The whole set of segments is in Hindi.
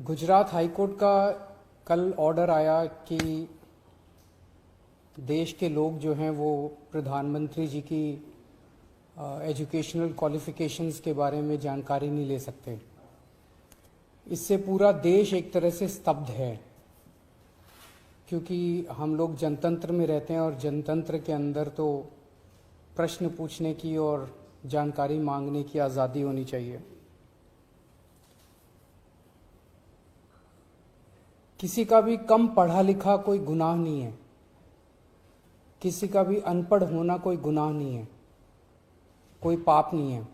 गुजरात हाईकोर्ट का कल ऑर्डर आया कि देश के लोग जो हैं वो प्रधानमंत्री जी की एजुकेशनल क्वालिफिकेशंस के बारे में जानकारी नहीं ले सकते। इससे पूरा देश एक तरह से स्तब्ध है, क्योंकि हम लोग जनतंत्र में रहते हैं और जनतंत्र के अंदर तो प्रश्न पूछने की और जानकारी मांगने की आज़ादी होनी चाहिए। किसी का भी कम पढ़ा लिखा कोई गुनाह नहीं है, किसी का भी अनपढ़ होना कोई गुनाह नहीं है, कोई पाप नहीं है।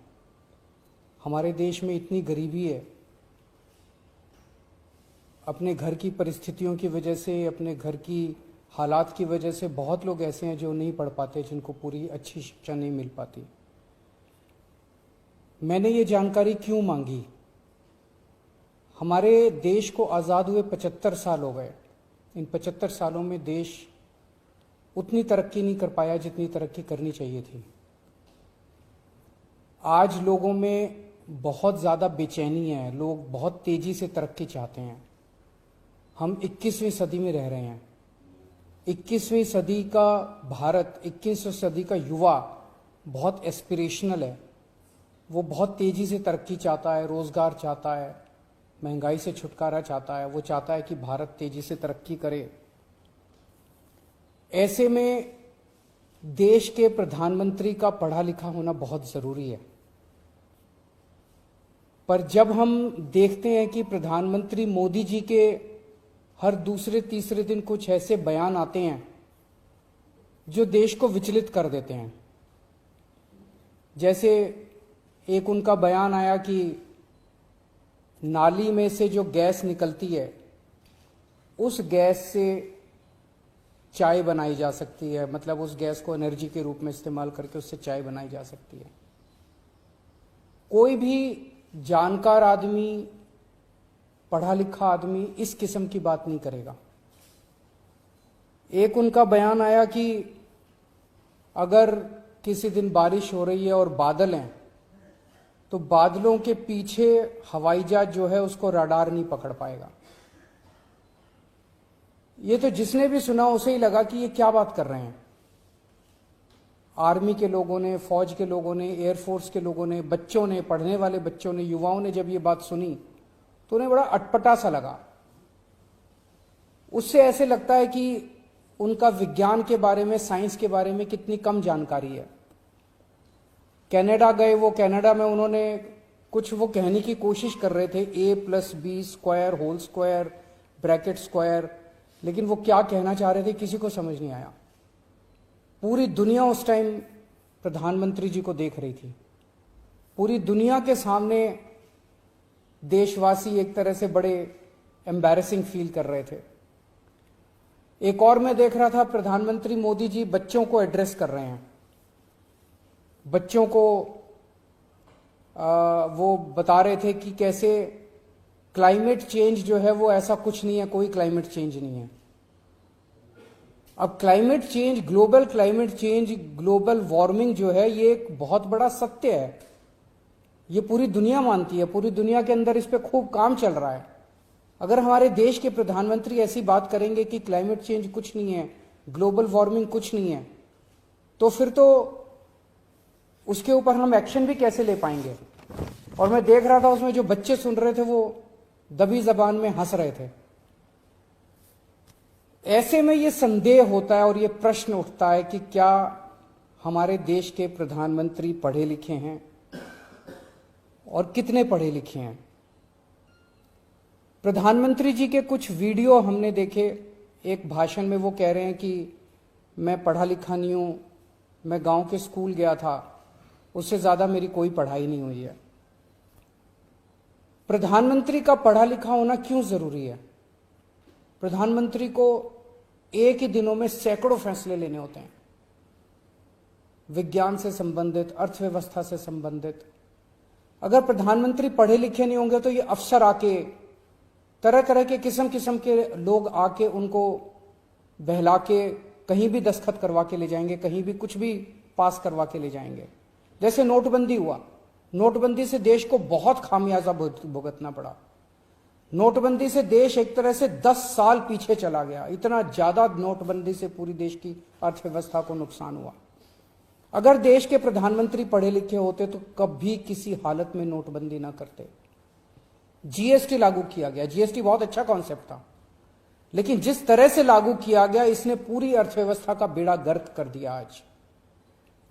हमारे देश में इतनी गरीबी है, अपने घर की परिस्थितियों की वजह से, अपने घर की हालात की वजह से बहुत लोग ऐसे हैं जो नहीं पढ़ पाते, जिनको पूरी अच्छी शिक्षा नहीं मिल पाती। मैंने ये जानकारी क्यों मांगी? हमारे देश को आज़ाद हुए 75 साल हो गए। इन 75 सालों में देश उतनी तरक्की नहीं कर पाया जितनी तरक्की करनी चाहिए थी। आज लोगों में बहुत ज़्यादा बेचैनी है, लोग बहुत तेज़ी से तरक्की चाहते हैं। हम 21वीं सदी में रह रहे हैं। 21वीं सदी का भारत, 21वीं सदी का युवा बहुत एस्पिरेशनल है। वो बहुत तेज़ी से तरक्की चाहता है, रोज़गार चाहता है, महंगाई से छुटकारा चाहता है। वो चाहता है कि भारत तेज़ी से तरक्की करे। ऐसे में देश के प्रधानमंत्री का पढ़ा लिखा होना बहुत ज़रूरी है। पर जब हम देखते हैं कि प्रधानमंत्री मोदी जी के हर दूसरे तीसरे दिन कुछ ऐसे बयान आते हैं जो देश को विचलित कर देते हैं। जैसे एक उनका बयान आया कि नाली में से जो गैस निकलती है, उस गैस से चाय बनाई जा सकती है, मतलब उस गैस को एनर्जी के रूप में इस्तेमाल करके उससे चाय बनाई जा सकती है। कोई भी जानकार आदमी, पढ़ा लिखा आदमी इस किस्म की बात नहीं करेगा। एक उनका बयान आया कि अगर किसी दिन बारिश हो रही है और बादल हैं, तो बादलों के पीछे हवाई जहाज जो है उसको रडार नहीं पकड़ पाएगा। ये तो जिसने भी सुना उसे ही लगा कि ये क्या बात कर रहे हैं। आर्मी के लोगों ने, फौज के लोगों ने, एयरफोर्स के लोगों ने, बच्चों ने, पढ़ने वाले बच्चों ने, युवाओं ने जब ये बात सुनी तो उन्हें बड़ा अटपटा सा लगा। उससे ऐसे लगता है कि उनका विज्ञान के बारे में, साइंस के बारे में कितनी कम जानकारी है। कनाडा गए, वो कनाडा में उन्होंने कुछ वो कहने की कोशिश कर रहे थे, a+b² whole square bracket square, लेकिन वो क्या कहना चाह रहे थे किसी को समझ नहीं आया। पूरी दुनिया उस टाइम प्रधानमंत्री जी को देख रही थी। पूरी दुनिया के सामने देशवासी एक तरह से बड़े एम्बैरेसिंग फील कर रहे थे। एक और मैं देख रहा था, प्रधानमंत्री मोदी जी बच्चों को एड्रेस कर रहे हैं। बच्चों को वो बता रहे थे कि कैसे क्लाइमेट चेंज जो है वो ऐसा कुछ नहीं है, कोई क्लाइमेट चेंज नहीं है। अब climate change, global climate change, global warming जो है ये एक बहुत बड़ा सत्य है। ये पूरी दुनिया मानती है, पूरी दुनिया के अंदर इस पे खूब काम चल रहा है। अगर हमारे देश के प्रधानमंत्री ऐसी बात करेंगे कि क्लाइमेट चेंज कुछ नहीं है, ग्लोबल वार्मिंग कुछ नहीं है, तो फिर तो उसके ऊपर हम एक्शन भी कैसे ले पाएंगे। और मैं देख रहा था उसमें जो बच्चे सुन रहे थे वो दबी जबान में हंस रहे थे। ऐसे में ये संदेह होता है और ये प्रश्न उठता है कि क्या हमारे देश के प्रधानमंत्री पढ़े लिखे हैं और कितने पढ़े लिखे हैं। प्रधानमंत्री जी के कुछ वीडियो हमने देखे। एक भाषण में वो कह रहे हैं कि मैं पढ़ा लिखा नहीं हूं, मैं गांव के स्कूल गया था, उससे ज्यादा मेरी कोई पढ़ाई नहीं हुई है। प्रधानमंत्री का पढ़ा लिखा होना क्यों जरूरी है? प्रधानमंत्री को एक ही दिनों में सैकड़ों फैसले लेने होते हैं, विज्ञान से संबंधित, अर्थव्यवस्था से संबंधित। अगर प्रधानमंत्री पढ़े लिखे नहीं होंगे तो ये अफसर आके, तरह तरह के किस्म किस्म के लोग आके उनको बहला के कहीं भी दस्तखत करवा के ले जाएंगे, कहीं भी कुछ भी पास करवा के ले जाएंगे। जैसे नोटबंदी हुआ, नोटबंदी से देश को बहुत खामियाजा भुगतना पड़ा। नोटबंदी से देश एक तरह से 10 साल पीछे चला गया। इतना ज्यादा नोटबंदी से पूरी देश की अर्थव्यवस्था को नुकसान हुआ। अगर देश के प्रधानमंत्री पढ़े लिखे होते तो कभी किसी हालत में नोटबंदी ना करते। जीएसटी लागू किया गया। जीएसटी बहुत अच्छा कॉन्सेप्ट था, लेकिन जिस तरह से लागू किया गया इसने पूरी अर्थव्यवस्था का बेड़ा गर्क कर दिया। आज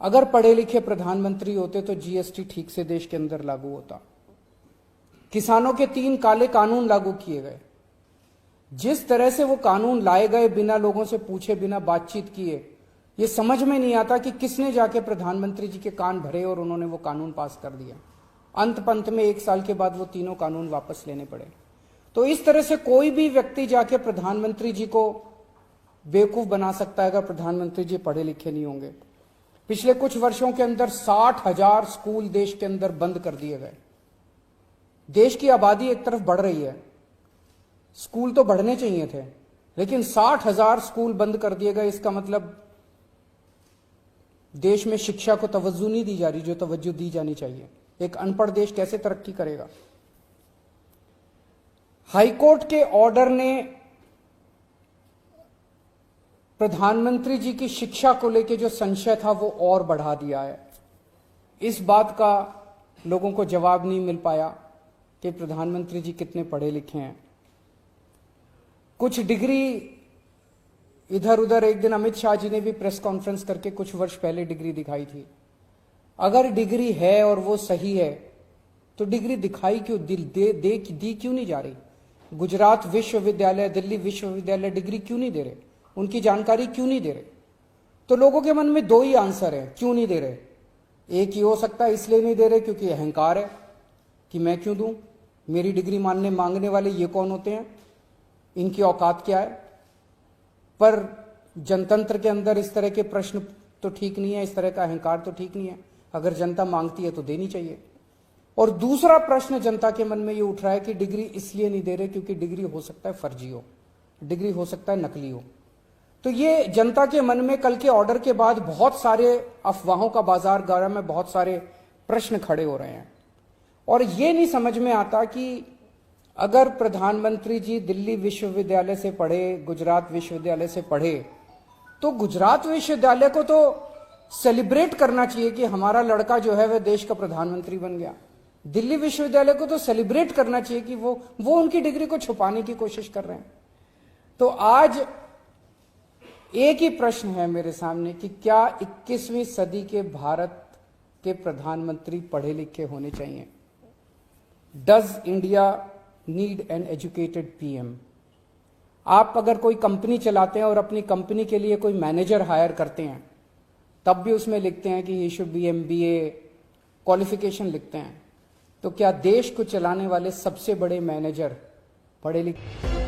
अगर पढ़े लिखे प्रधानमंत्री होते तो जीएसटी ठीक से देश के अंदर लागू होता। किसानों के 3 काले कानून लागू किए गए। जिस तरह से वो कानून लाए गए, बिना लोगों से पूछे, बिना बातचीत किए, ये समझ में नहीं आता कि किसने जाके प्रधानमंत्री जी के कान भरे और उन्होंने वो कानून पास कर दिया। अंत पंत में 1 साल के बाद वो तीनों कानून वापस लेने पड़े। तो इस तरह से कोई भी व्यक्ति जाके प्रधानमंत्री जी को बेवकूफ बना सकता है अगर प्रधानमंत्री जी पढ़े लिखे नहीं होंगे। पिछले कुछ वर्षों के अंदर 60,000 स्कूल देश के अंदर बंद कर दिए गए। देश की आबादी एक तरफ बढ़ रही है, स्कूल तो बढ़ने चाहिए थे, लेकिन 60,000 स्कूल बंद कर दिए गए। इसका मतलब देश में शिक्षा को तवज्जो नहीं दी जा रही जो तवज्जो दी जानी चाहिए। एक अनपढ़ देश कैसे तरक्की करेगा? हाईकोर्ट के ऑर्डर ने प्रधानमंत्री जी की शिक्षा को लेकर जो संशय था वो और बढ़ा दिया है। इस बात का लोगों को जवाब नहीं मिल पाया कि प्रधानमंत्री जी कितने पढ़े लिखे हैं। कुछ डिग्री इधर उधर, एक दिन अमित शाह जी ने भी प्रेस कॉन्फ्रेंस करके कुछ वर्ष पहले डिग्री दिखाई थी। अगर डिग्री है और वो सही है तो डिग्री दिखाई क्यों दी क्यों नहीं जा रही? गुजरात विश्वविद्यालय, दिल्ली विश्वविद्यालय डिग्री क्यों नहीं दे रहे? उनकी जानकारी क्यों नहीं दे रहे? तो लोगों के मन में 2 ही आंसर है क्यों नहीं दे रहे। एक ही हो सकता है इसलिए नहीं दे रहे क्योंकि अहंकार है कि मैं क्यों दूं, मेरी डिग्री मांगने वाले ये कौन होते हैं, इनकी औकात क्या है। पर जनतंत्र के अंदर इस तरह के प्रश्न तो ठीक नहीं है, इस तरह का अहंकार तो ठीक नहीं है। अगर जनता मांगती है तो देनी चाहिए। और दूसरा प्रश्न जनता के मन में ये उठ रहा है कि डिग्री इसलिए नहीं दे रहे क्योंकि डिग्री हो सकता है फर्जी हो, डिग्री हो सकता है नकली हो। तो ये जनता के मन में कल के ऑर्डर के बाद बहुत सारे अफवाहों का बाजार गर्म है, बहुत सारे प्रश्न खड़े हो रहे हैं। और ये नहीं समझ में आता कि अगर प्रधानमंत्री जी दिल्ली विश्वविद्यालय से पढ़े, गुजरात विश्वविद्यालय से पढ़े, तो गुजरात विश्वविद्यालय को तो सेलिब्रेट करना चाहिए कि हमारा लड़का जो है वह देश का प्रधानमंत्री बन गया। दिल्ली विश्वविद्यालय को तो सेलिब्रेट करना चाहिए कि वो उनकी डिग्री को छुपाने की कोशिश कर रहे हैं। तो आज एक ही प्रश्न है मेरे सामने कि क्या 21वीं सदी के भारत के प्रधानमंत्री पढ़े लिखे होने चाहिए? Does India need an educated PM? आप अगर कोई कंपनी चलाते हैं और अपनी कंपनी के लिए कोई मैनेजर हायर करते हैं, तब भी उसमें लिखते हैं कि he should be MBA qualification लिखते हैं। तो क्या देश को चलाने वाले सबसे बड़े मैनेजर पढ़े लिखे?